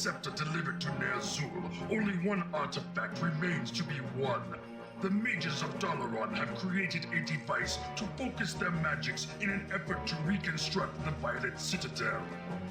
scepter delivered to Ner'zhul, only one artifact remains to be won. The mages of Dalaran have created a device to focus their magics in an effort to reconstruct the Violet Citadel.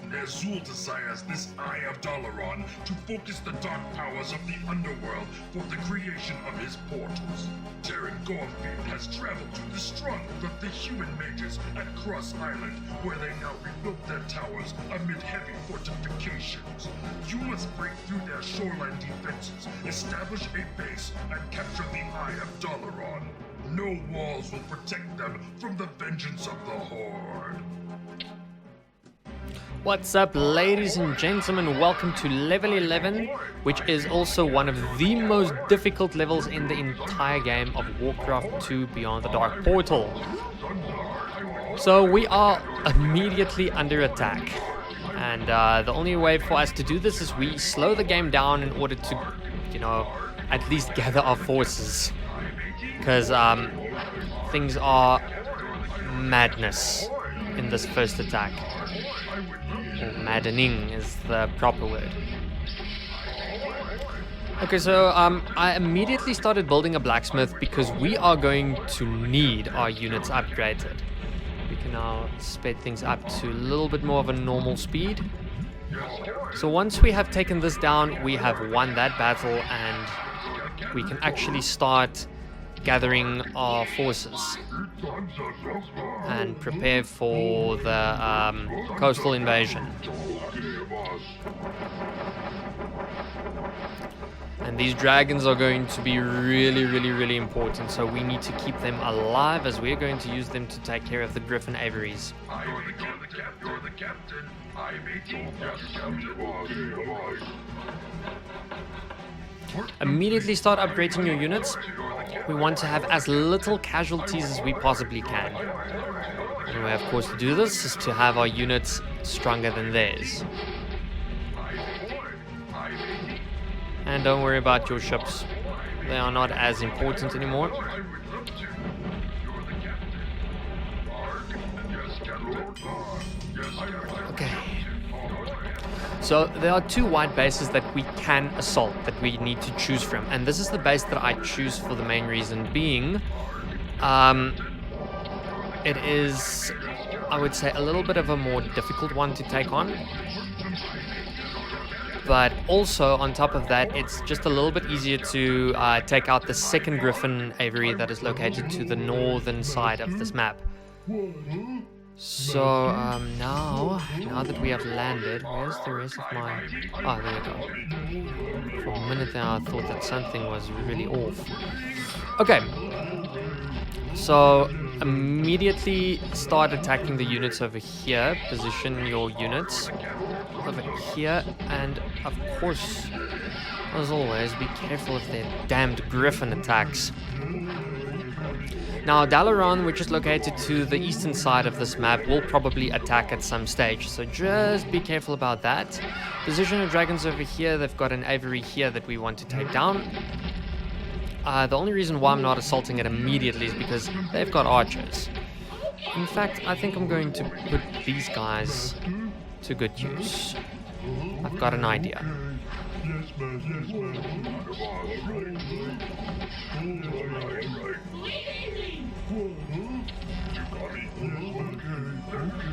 Ner'zhul desires this Eye of Dalaran to focus the dark powers of the underworld for the creation of his portals. Teron Gorefiend has traveled to the stronghold of the human mages at Cross Island, where they now rebuilt their towers amid heavy fortifications. You must break through their shoreline defenses, establish a base, and capture the Eye of Dalaran. No walls will protect them from the vengeance of the Horde. What's up, ladies and gentlemen? Welcome to level 11, which is also one of the most difficult levels in the entire game of Warcraft 2 Beyond the Dark Portal. So we are immediately under attack, and the only way for us to do this is we slow the game down in order to, at least gather our forces, because things are madness in this first attack. Or maddening is the proper word. Okay, so I immediately started building a blacksmith because we are going to need our units upgraded. We can now speed things up to a little bit more of a normal speed. So once we have taken this down, we have won that battle, and we can actually start gathering our forces and prepare for the coastal invasion. And these dragons are going to be really important, so we need to keep them alive, as we're going to use them to take care of the griffin aviaries. You're the captain. I made you Immediately start upgrading your units. We want to have as little casualties as we possibly can. The way, of course, to do this is to have our units stronger than theirs. And don't worry about your ships. They are not as important anymore. Okay. So there are two white bases that we can assault, that we need to choose from. And this is the base that I choose for the main reason being, it is, I would say, a little bit of a more difficult one to take on. But also, on top of that, it's just a little bit easier to take out the second griffin aviary that is located to the northern side of this map. So, now that we have landed, where's the rest of my... Oh, there we go. For a minute there, I thought that something was really off. Okay. So, immediately start attacking the units over here. Position your units over here. And, of course, as always, be careful of their damned griffin attacks. Now, Dalaran, which is located to the eastern side of this map, will probably attack at some stage, so just be careful about that. Position your dragons over here. They've got an aviary here that we want to take down. The only reason why I'm not assaulting it immediately is because they've got archers. In fact, I think I'm going to put these guys to good use. I've got an idea.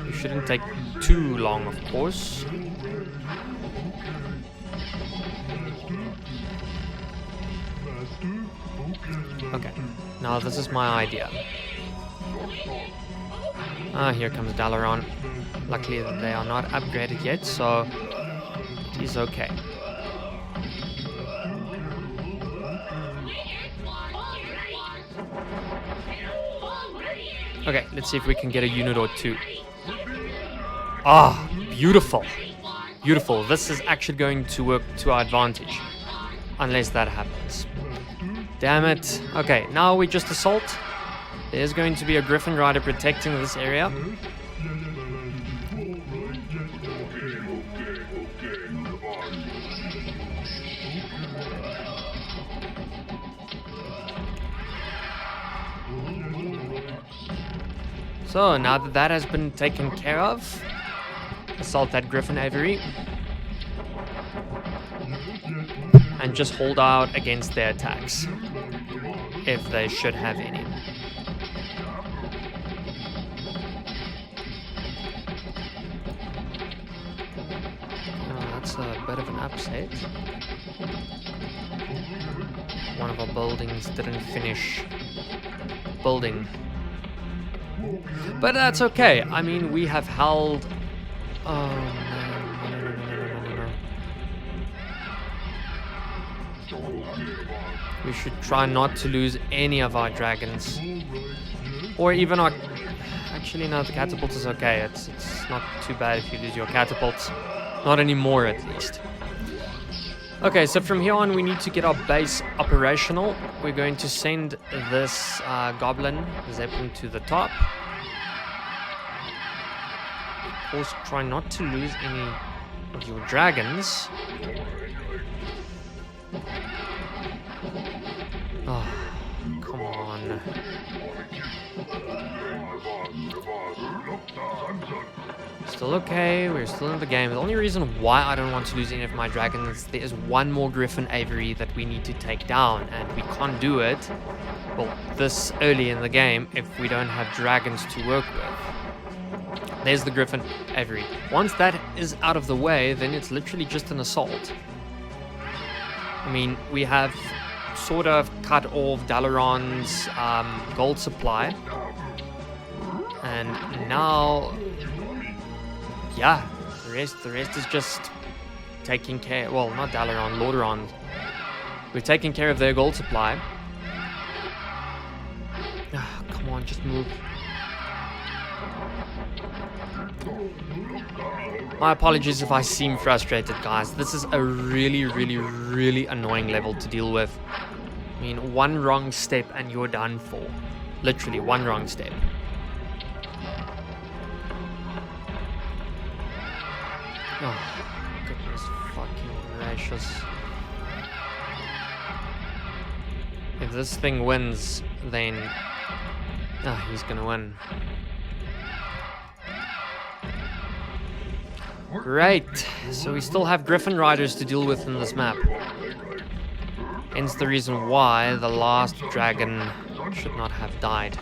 It shouldn't take too long, of course. Okay, now this is my idea. Here comes Dalaran. Luckily they are not upgraded yet, so it is okay. Okay, let's see if we can get a unit or two. Ah, beautiful. Beautiful. This is actually going to work to our advantage. Unless that happens. Damn it. Okay, now we just assault. There's going to be a griffin rider protecting this area. So now that that has been taken care of, assault that griffin aviary. and just hold out against their attacks, if they should have any. Oh, that's a bit of an upset. One of our buildings didn't finish building. But that's okay. I mean, we have held... Oh, no. We should try not to lose any of our dragons. Or even our... Actually, no, the catapult is okay. It's not too bad if you lose your catapults. Not anymore, at least. Okay, so from here on, we need to get our base operational. We're going to send this goblin zeppelin to the top. Of course, try not to lose any of your dragons. Oh, come on. Still okay, we're still in the game. The only reason why I don't want to lose any of my dragons is there is one more Griffin Aviary that we need to take down, and we can't do it, well, this early in the game if we don't have dragons to work with. There's the Griffin Aviary. Once that is out of the way, then it's literally just an assault. I mean, we have sort of cut off Dalaran's gold supply, and now, yeah, the rest is just taking care. Well, not Dalaran, Lordaeron. We're taking care of their gold supply. Oh, come on, just move. My apologies if I seem frustrated, guys. This is a really annoying level to deal with. I mean, one wrong step and you're done for. Literally, one wrong step. Oh, goodness fucking gracious. If this thing wins, then... he's gonna win. Great, so we still have Griffin Riders to deal with in this map. Hence the reason why the last dragon should not have died.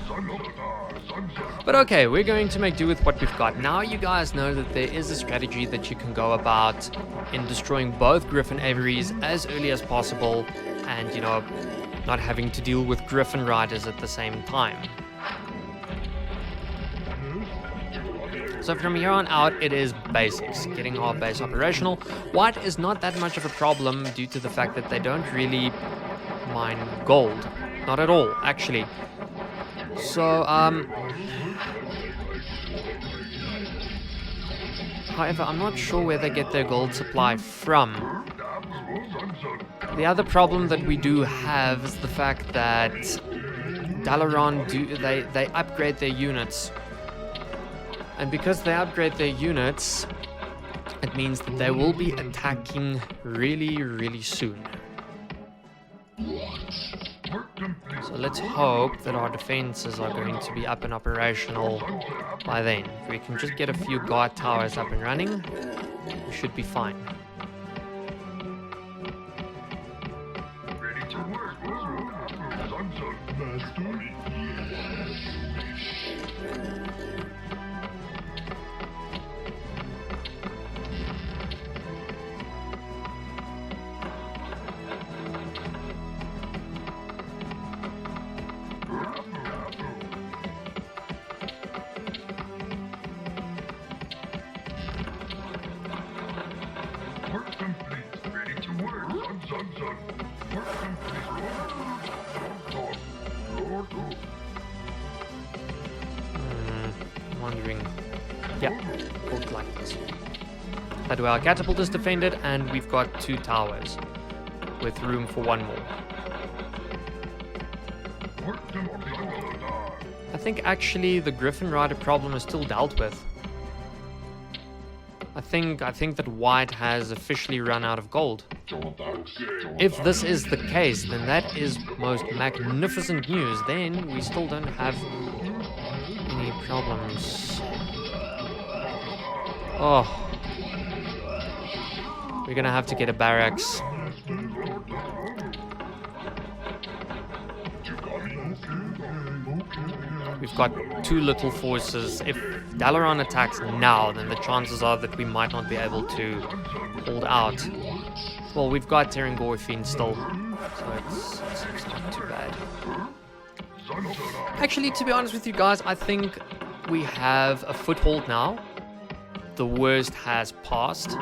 But okay, we're going to make do with what we've got. Now you guys know that there is a strategy that you can go about in destroying both Griffin Aviaries as early as possible and, you know, not having to deal with Griffin Riders at the same time. So from here on out, it is basics, getting our base operational. White is not that much of a problem due to the fact that they don't really mine gold. Not at all, actually. So, however, I'm not sure where they get their gold supply from. The other problem that we do have is the fact that Dalaran they upgrade their units. And because they upgrade their units, it means that they will be attacking really soon. So let's hope that our defenses are going to be up and operational by then. If we can just get a few guard towers up and running, we should be fine. Ready to work. Wondering. Yeah, looks like this. That way our catapult is defended, and we've got 2 towers with room for 1 more. I think actually the Griffin Rider problem is still dealt with. I think that White has officially run out of gold. If this is the case, then that is most magnificent news. Then we still don't have any problems. Oh. We're gonna have to get a barracks. We've got too little forces. If Dalaran attacks now, then the chances are that we might not be able to hold out. Well, we've got Teron Gorefiend still, so it's not too bad. Actually, to be honest with you guys, I think we have a foothold now. The worst has passed.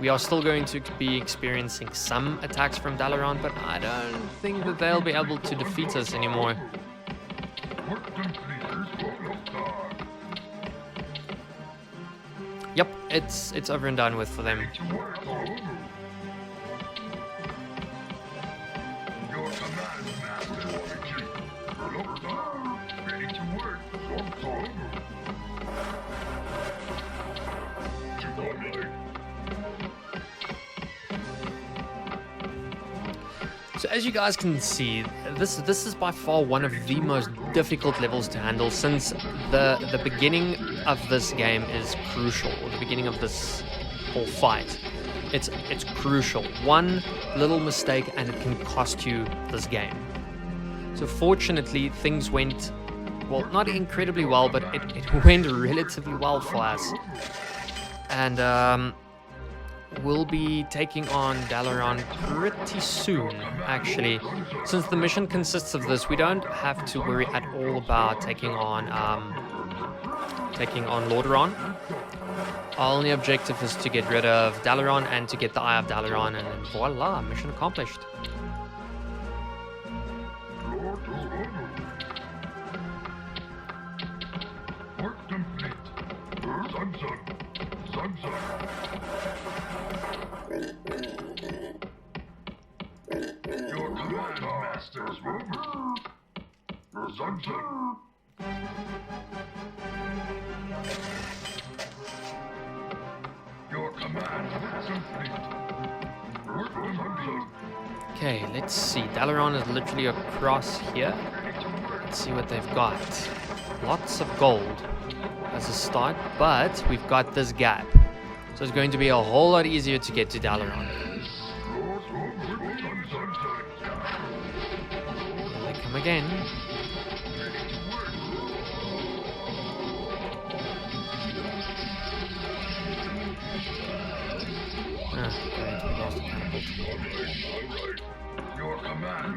We are still going to be experiencing some attacks from Dalaran, but I don't think that they'll be able to defeat us anymore. Yep, it's over and done with for them. So as you guys can see, this is by far one of the most difficult levels to handle, since the beginning of this game is crucial, or the beginning of this whole fight. It's crucial. One little mistake and it can cost you this game. So fortunately, things went, well, not incredibly well, but it went relatively well for us. And we'll be taking on Dalaran pretty soon, actually. Since the mission consists of this, we don't have to worry at all about taking on Lordaeron. Our only objective is to get rid of Dalaran and to get the Eye of Dalaran, and then voila, mission accomplished. Work complete. Your command, Masters. Your command complete. Work complete. Okay, let's see. Dalaran is literally across here. Let's see what they've got. Lots of gold as a start, but we've got this gap. So it's going to be a whole lot easier to get to Dalaran. Here they come again. Ah, great, we lost the catapult. Your command,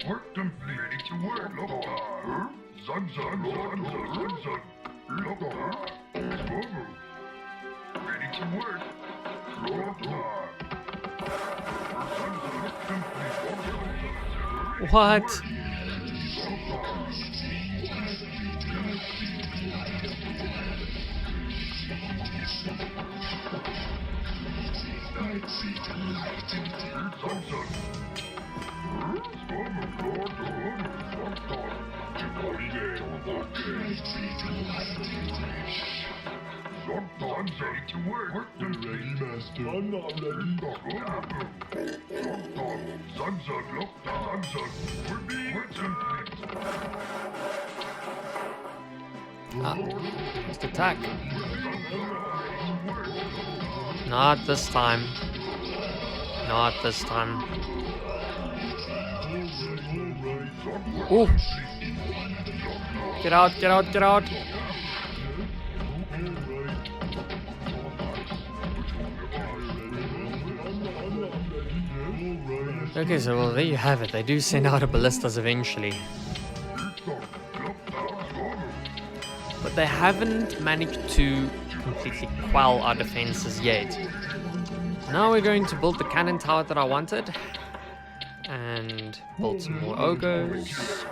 Work complete. Ready to work, Lokar. Zunzun. Lokar. Ready to work. Lokar. What? Ready to work. Work ready, Master. I'm not ready. Zunzun, Work complete. Ah, just attack. Not this time. Not this time. Ooh. Get out, get out, get out. Okay, so well, there you have it. They do send out a ballistas eventually. But they haven't managed to completely quell our defenses yet. Now we're going to build the cannon tower that I wanted. And build some more ogres.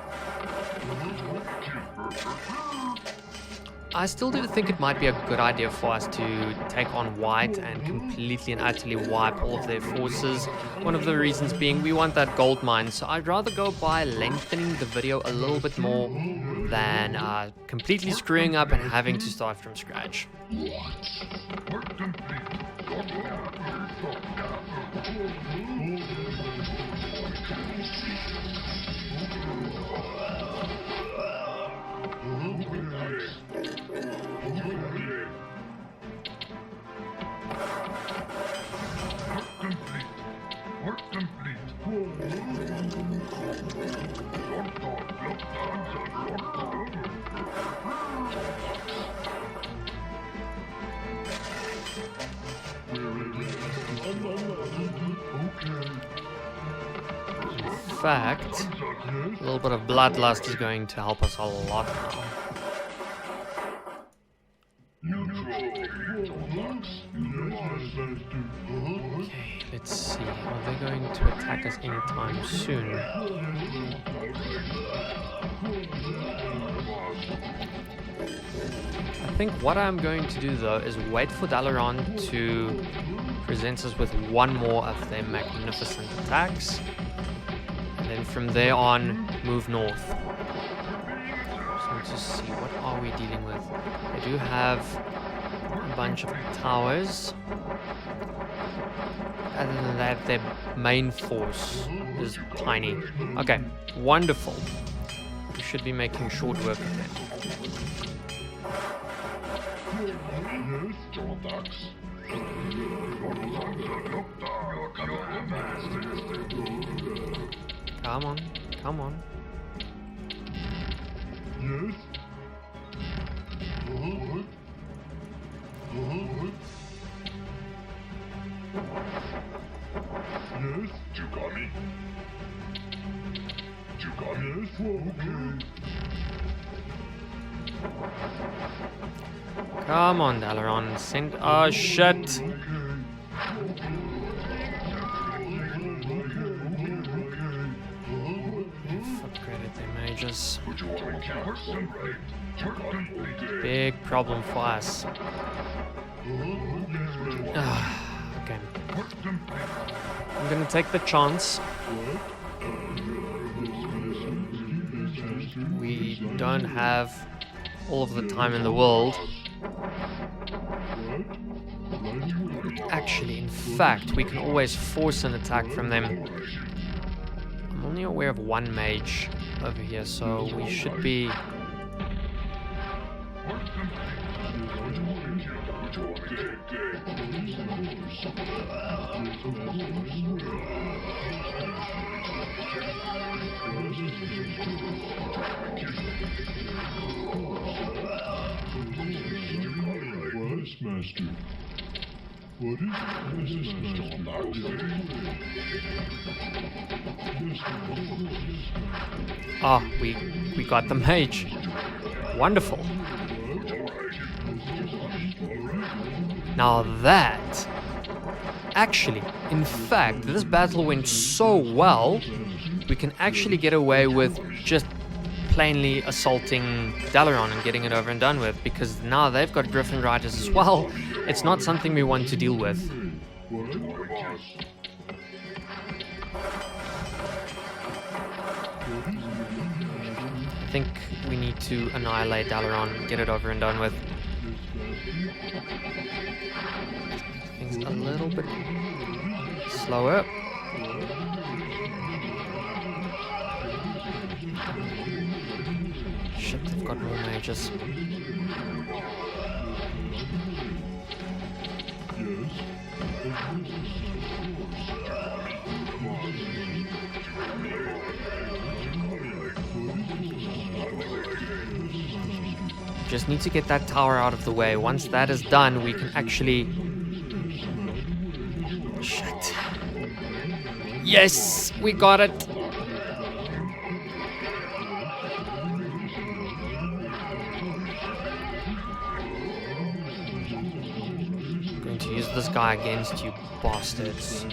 I still do think it might be a good idea for us to take on white and completely and utterly wipe all of their forces. One of the reasons being we want that gold mine, so I'd rather go by lengthening the video a little bit more than completely screwing up and having to start from scratch. In fact, a little bit of bloodlust is going to help us a lot now. Okay, let's see. Are they going to attack us anytime soon? I think what I'm going to do though is wait for Dalaran to present us with one more of their magnificent attacks. And then from there on, move north. So let's just see, what are we dealing with? They do have a bunch of towers. Other than that, their main force is tiny. Okay, wonderful. We should be making short work of them. Come on, come on. Yes. Yes. You got me. You got me. Yes. Okay. Come on, Dalaran. Send. Oh shit. Upgraded their mages. Big problem for us. Okay. I'm gonna take the chance. We don't have all of the time in the world. Actually, in fact, we can always force an attack from them. I'm only aware of one mage over here, so we should be... Master. What is Master? Ah, we got the mage. Wonderful. Now that... Actually, in fact, this battle went so well, we can actually get away with just plainly assaulting Dalaran and getting it over and done with, because now they've got Griffin Riders as well. It's not something we want to deal with. I think we need to annihilate Dalaran and get it over and done with. Things a little bit slower. Shit, they've got more mages. Just need to get that tower out of the way. Once that is done, we can actually... Shit. Yes! We got it! I'm going to use this guy against you bastards.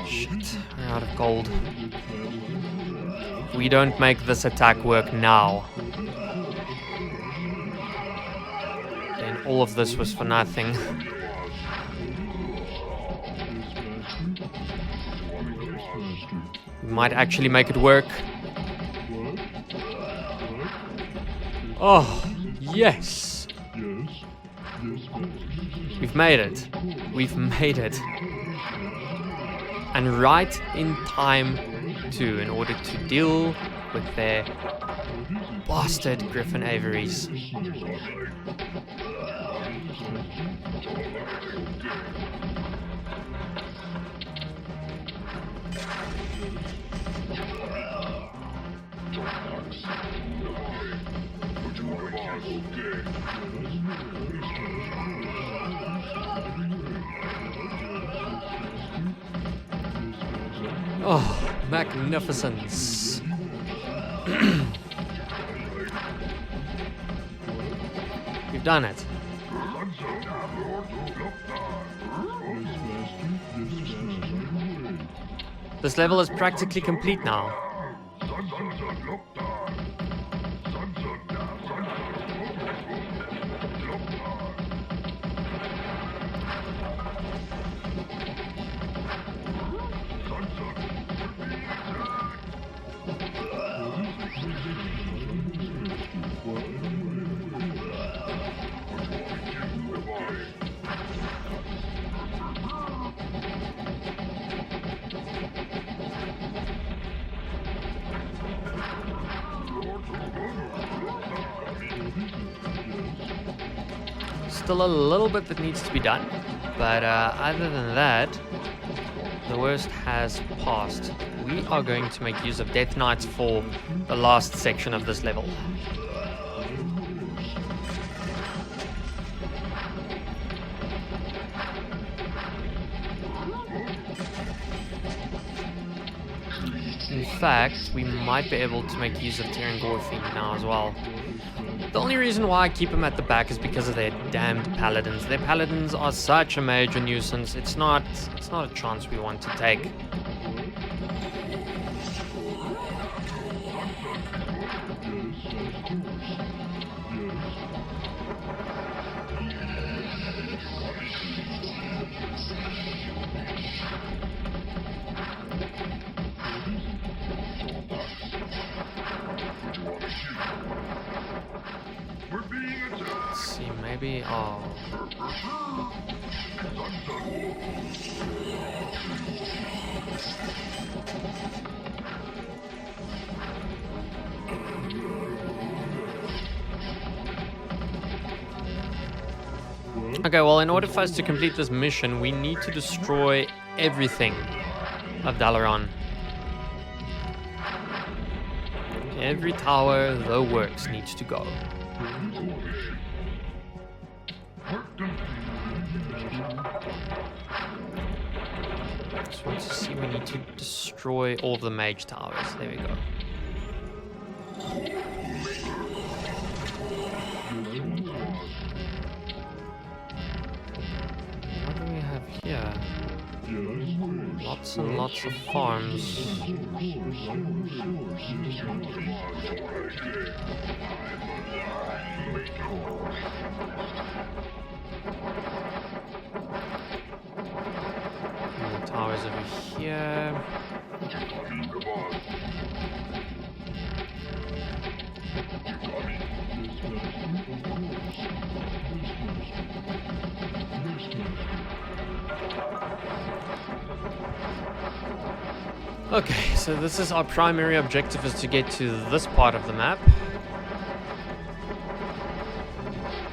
Shit. We're out of gold. We don't make this attack work now, then all of this was for nothing. We might actually make it work. Oh, yes! We've made it. We've made it. And right in time too, in order to deal with their bastard Griffin Aviaries. Oh, magnificence. We've done it. This level is practically complete now. Still a little bit that needs to be done, but other than that, the worst has passed. We are going to make use of Death Knights for the last section of this level. In fact, we might be able to make use of Teron Gorefiend now as well. The only reason why I keep them at the back is because of their damned paladins. Their paladins are such a major nuisance. It's not a chance we want to take. Let's see, maybe. Oh. Okay, well, in order for us to complete this mission, we need to destroy everything of Dalaran. Every tower, the works, needs to go. Just want to see, we need to destroy all of the mage towers. There we go. What do we have here? Lots and lots of farms. And the towers over here. Okay, so this is our primary objective, is to get to this part of the map.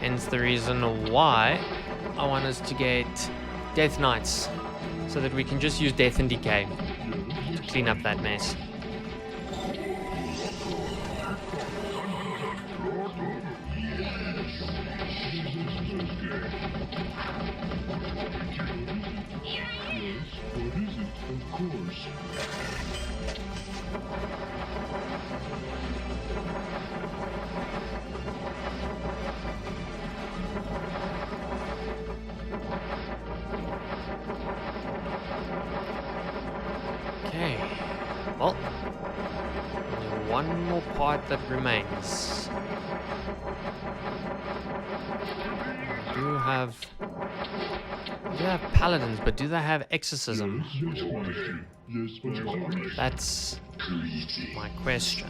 Hence the reason why I want us to get Death Knights, so that we can just use Death and Decay to clean up that mess. Okay, well, only one more part that remains. We do have paladins, but do they have exorcism? That's my question.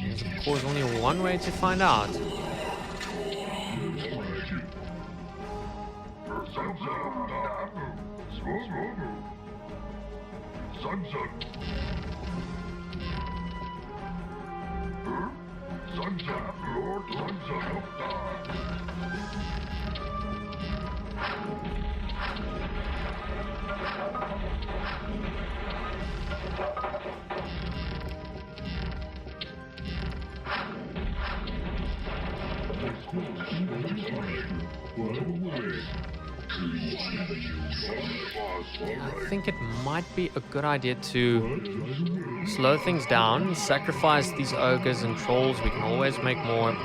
There's of course only one way to find out. I think it might be a good idea to slow things down, sacrifice these ogres and trolls. We can always make more.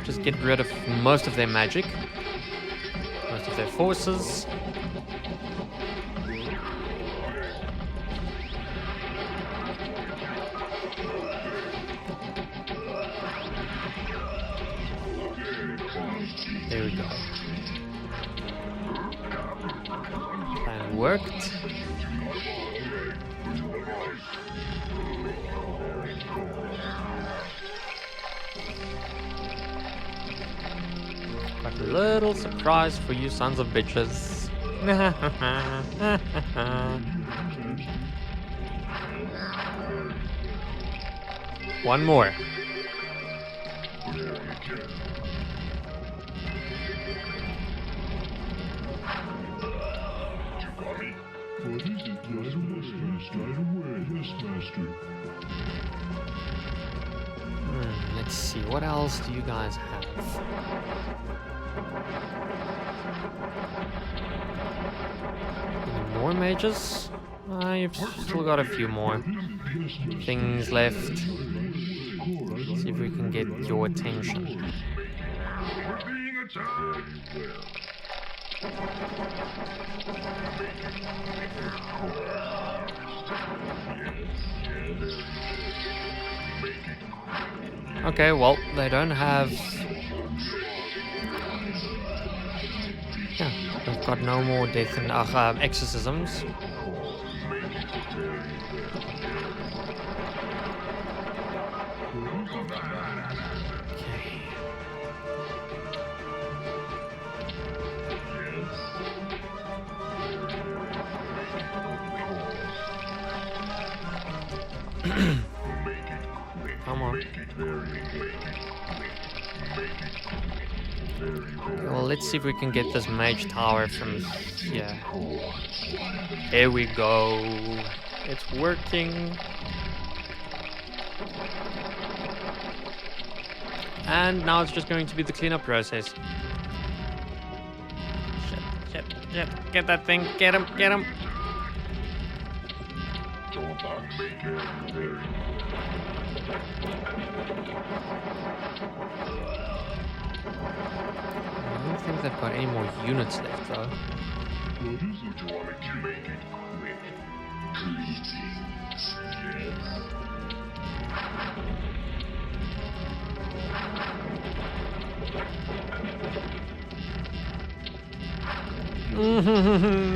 Just get rid of most of their magic, most of their forces. There we go. Plan worked. Got a little surprise for you sons of bitches. One more. Let's see, what else do you guys have? Any more mages? You've still got a few more things left. Let's see if we can get your attention. Okay, well, they don't have... Yeah, they've got no more death and exorcisms. Come on. Well, let's see if we can get this mage tower from here. Here we go. It's working. And now it's just going to be the cleanup process. Shit. Get that thing. Get him. I don't think they've got any more units left, though.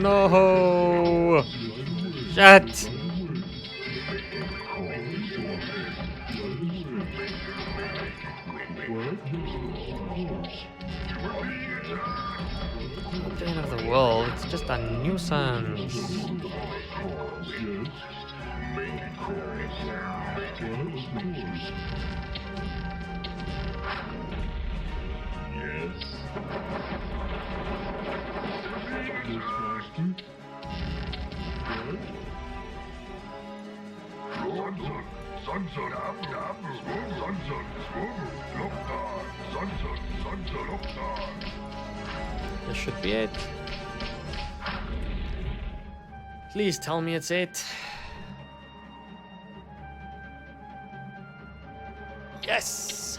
No! Shit! At the end of the world, it's just a nuisance. This should be it. Please tell me it's it. Yes!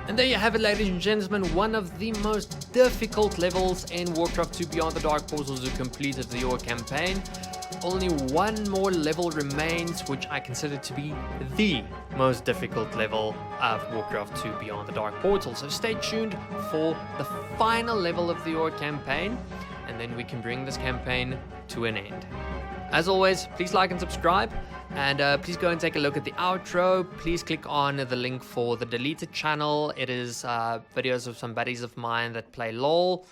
And there you have it, ladies and gentlemen, one of the most difficult levels in Warcraft 2 Beyond the Dark Portals to complete of your campaign. Only one more level remains, which I consider to be the most difficult level of Warcraft 2 Beyond the Dark Portal. So stay tuned for the final level of your campaign, and then we can bring this campaign to an end. As always, please like and subscribe, and please go and take a look at the outro. Please click on the link for the deleted channel. It is videos of some buddies of mine that play LOL,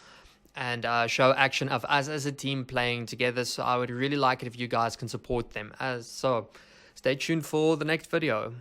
and show action of us as a team playing together. So I would really like it if you guys can support them. So stay tuned for the next video.